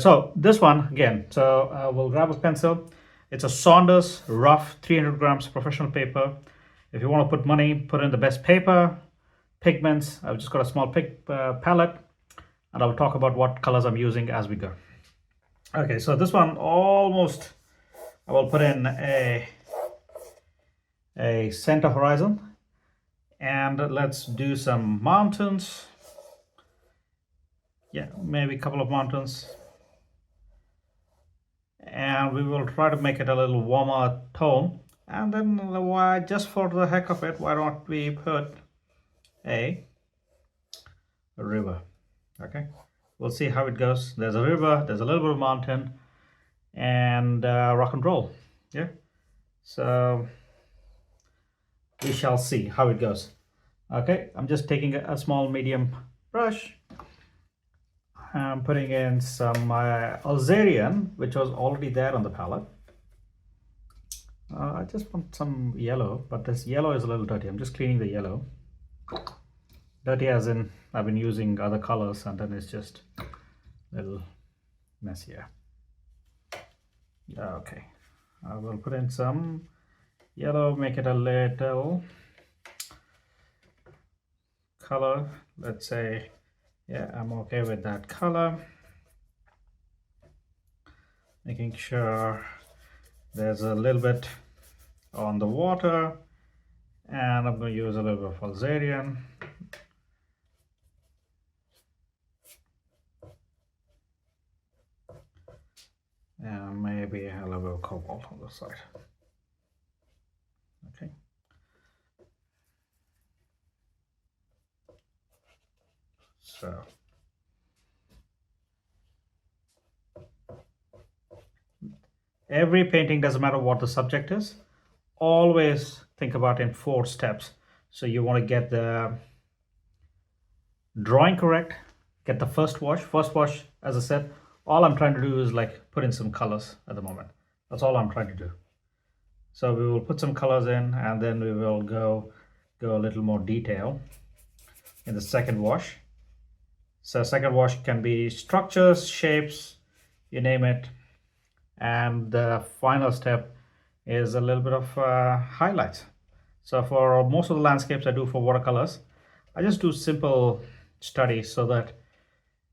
so this one again. So we'll grab a pencil. It's a Saunders rough 300 grams professional paper. If you want to put money, put in the best paper, pigments. I've just got a small palette, and I'll talk about what colors I'm using as we go. Okay, so this one almost, I will put in a center horizon, and let's do some mountains. Yeah, maybe a couple of mountains, and we will try to make it a little warmer tone. And then why, just for the heck of it, why don't we put a river? Okay, we'll see how it goes. There's a river, there's a little bit of mountain, and rock and roll. Yeah, so we shall see how it goes. Okay, I'm just taking a small medium brush. I'm putting in some Alzarian, which was already there on the palette. I just want some yellow, but this yellow is a little dirty. I'm just cleaning the yellow. Dirty as in I've been using other colors, and then it's just a little messier. Okay, I will put in some yellow, make it a little color. Let's say, yeah, I'm okay with that color. Making sure there's a little bit on the water, and I'm going to use a little bit of Alzarian. And maybe a little bit of cobalt on the side. Okay. So every painting, doesn't matter what the subject is, always think about in 4 steps. So you want to get the drawing correct, get the first wash. First wash, as I said, all I'm trying to do is like put in some colors at the moment. That's all I'm trying to do. So we will put some colors in, and then we will go a little more detail in the second wash. So second wash can be structures, shapes, you name it. And the final step is a little bit of highlights. So for most of the landscapes I do for watercolors, I just do simple studies so that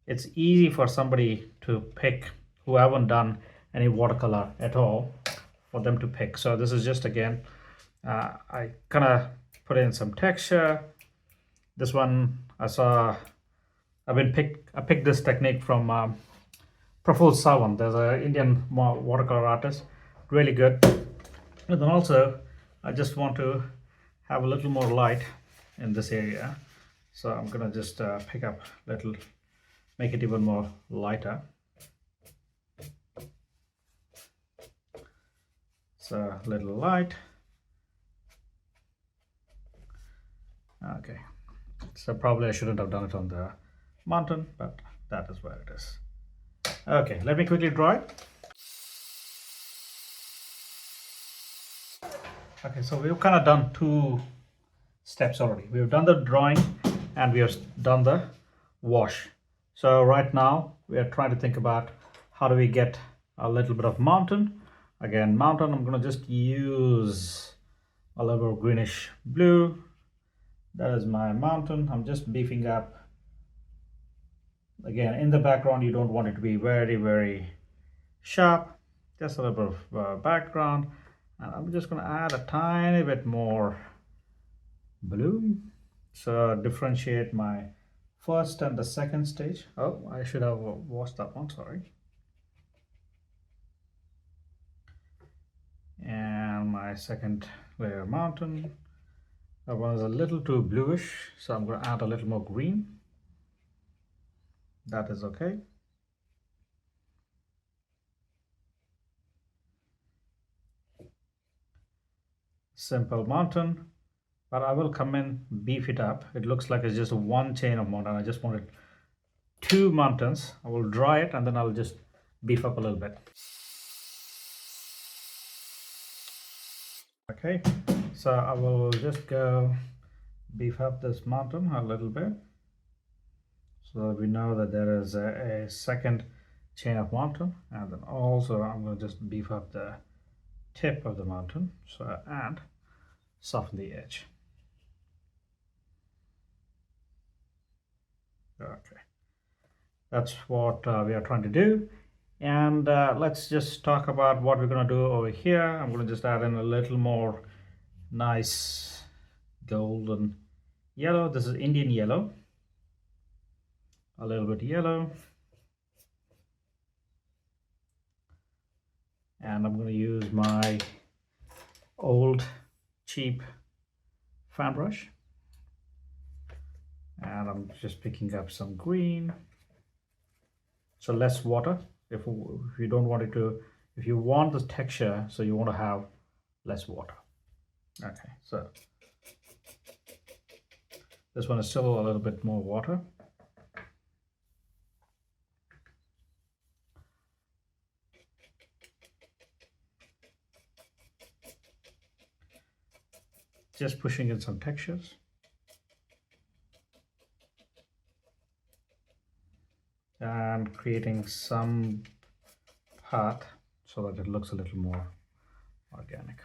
it's easy for somebody to pick who haven't done any watercolor at all, for them to pick. So this is just, again, I kind of put in some texture. This one I picked this technique from Praful Sawan. There's an Indian watercolor artist, really good. And then also, I just want to have a little more light in this area. So I'm gonna just pick up a little, make it even more lighter. So a little light. Okay, so probably I shouldn't have done it on the mountain, but that is where it is. Okay, let me quickly draw it. Okay, so we've kind of done 2 steps already. We've done the drawing and we have done the wash. So right now we are trying to think about how do we get a little bit of mountain. Again, mountain, I'm going to just use a little bit of greenish blue. That is my mountain. I'm just beefing up. Again, in the background, you don't want it to be very, very sharp. Just a little bit of background. And I'm just going to add a tiny bit more blue. So differentiate my first and the second stage. Oh, I should have washed that one, sorry. And my second layer mountain. That one is a little too bluish, so I'm going to add a little more green. That is okay. Simple mountain, but I will come in, beef it up. It looks like it's just one chain of mountain. I just wanted 2 mountains. I will dry it and then I'll just beef up a little bit. Okay, so I will just go beef up this mountain a little bit, so that we know that there is a second chain of mountain, and then also I'm going to just beef up the tip of the mountain, so and soften the edge. Okay, that's what we are trying to do. And let's just talk about what we're going to do over here. I'm going to just add in a little more nice golden yellow. This is Indian yellow, a little bit yellow, and I'm going to use my old cheap fan brush, and I'm just picking up some green, so less water. If you don't want it to, if you want the texture, so you want to have less water. Okay, so this one is still a little bit more water. Just pushing in some textures. And creating some path so that it looks a little more organic.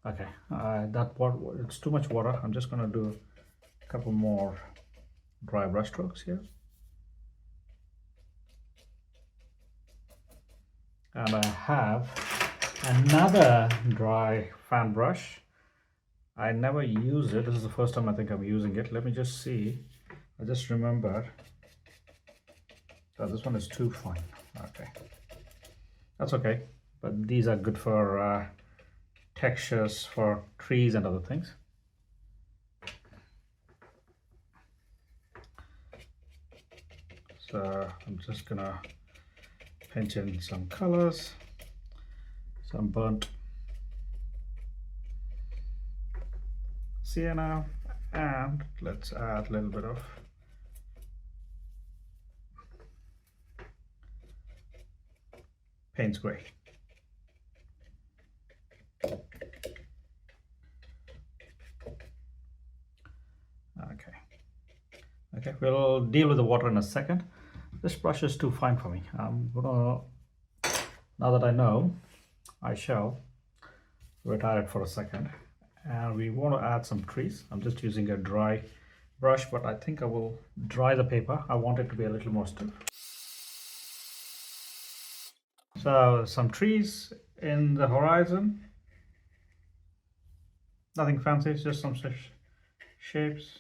Okay, that part, it's too much water. I'm just going to do a couple more dry brush strokes here. And I have another dry fan brush. I never use it. This is the first time I think I'm using it. Let me just see. I just remembered that this one is too fine. Okay, that's okay. But these are good for textures for trees and other things. So I'm just gonna pinch in some colors, some burnt sienna, and let's add a little bit of Payne's gray. Okay, we'll deal with the water in a second. This brush is too fine for me. I'm gonna, now that I know, I shall retire it for a second. And we want to add some trees. I'm just using a dry brush, but I think I will dry the paper. I want it to be a little more stiff. So some trees in the horizon. Nothing fancy, just some shapes.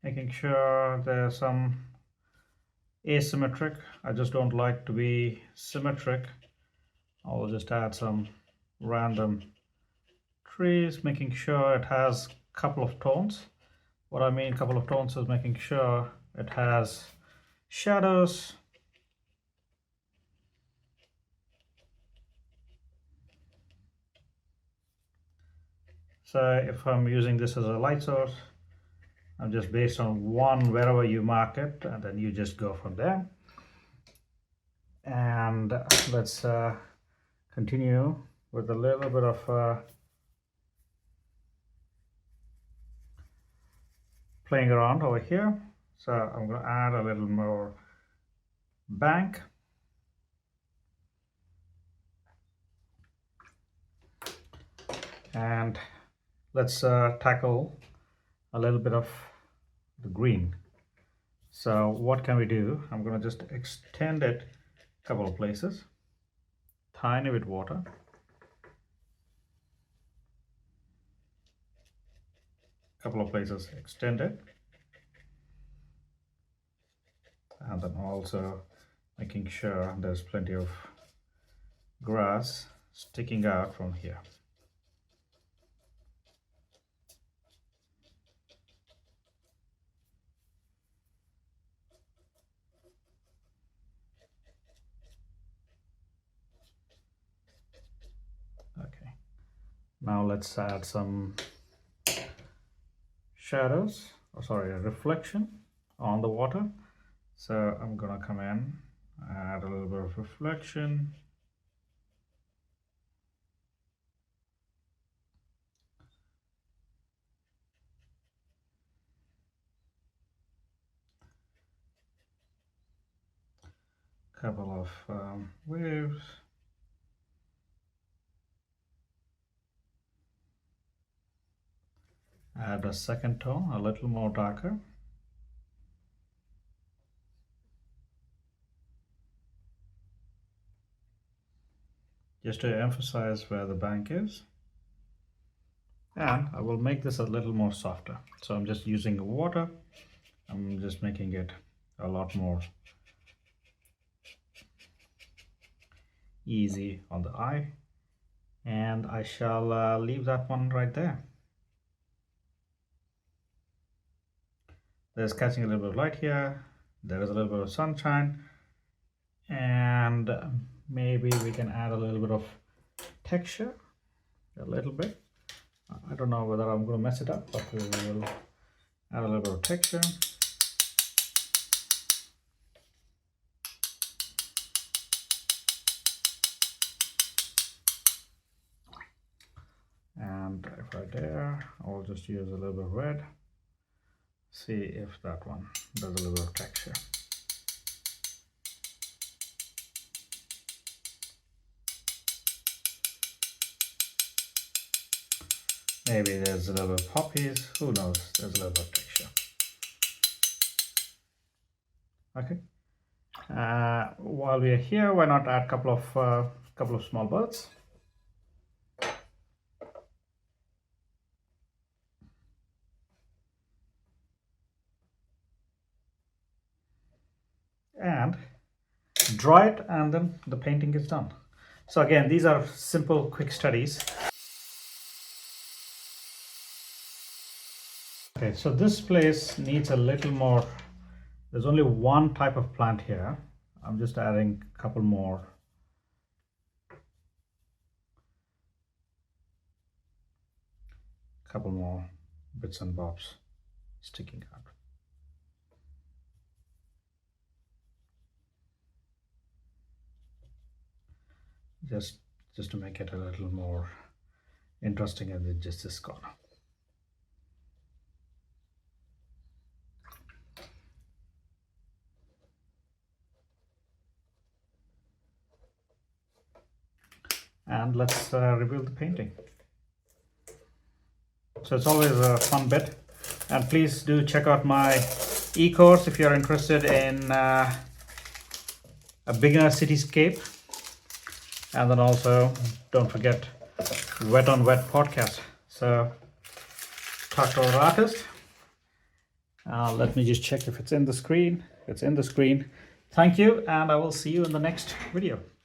Making sure there's some asymmetric. I just don't like to be symmetric. I'll just add some random trees, making sure it has a couple of tones. What I mean couple of tones is making sure it has shadows, so if I'm using this as a light source, I'm just based on one wherever you mark it, and then you just go from there. And let's continue with a little bit of playing around over here. So I'm going to add a little more bank. And let's tackle a little bit of the green. So what can we do? I'm going to just extend it a couple of places, tiny bit water. Couple of places extended, and then also making sure there's plenty of grass sticking out from here. Okay, now let's add some shadows, or sorry, a reflection on the water. So I'm gonna come in, add a little bit of reflection. couple of waves. Add a second tone, a little more darker. Just to emphasize where the bank is. And I will make this a little more softer. So I'm just using water. I'm just making it a lot more easy on the eye. And I shall leave that one right there. There's catching a little bit of light here. There is a little bit of sunshine. And maybe we can add a little bit of texture, a little bit. I don't know whether I'm going to mess it up, but we will add a little bit of texture. And if I dare, I'll just use a little bit of red. See if that one does a little bit of texture. Maybe there's a little bit of poppies, who knows, there's a little bit of texture. Okay. While we are here, why not add a couple of small birds? And dry it, and then the painting is done. So again, these are simple, quick studies. Okay, so this place needs a little more. There's only one type of plant here. I'm just adding a couple more. Couple more bits and bobs sticking out. Just to make it a little more interesting than just this corner. And let's reveal the painting. So it's always a fun bit, and please do check out my e-course if you're interested in a beginner cityscape. And then also don't forget Wet on Wet podcast. So talk to our artist. Let me just check if it's in the screen. It's in the screen. Thank you, and I will see you in the next video.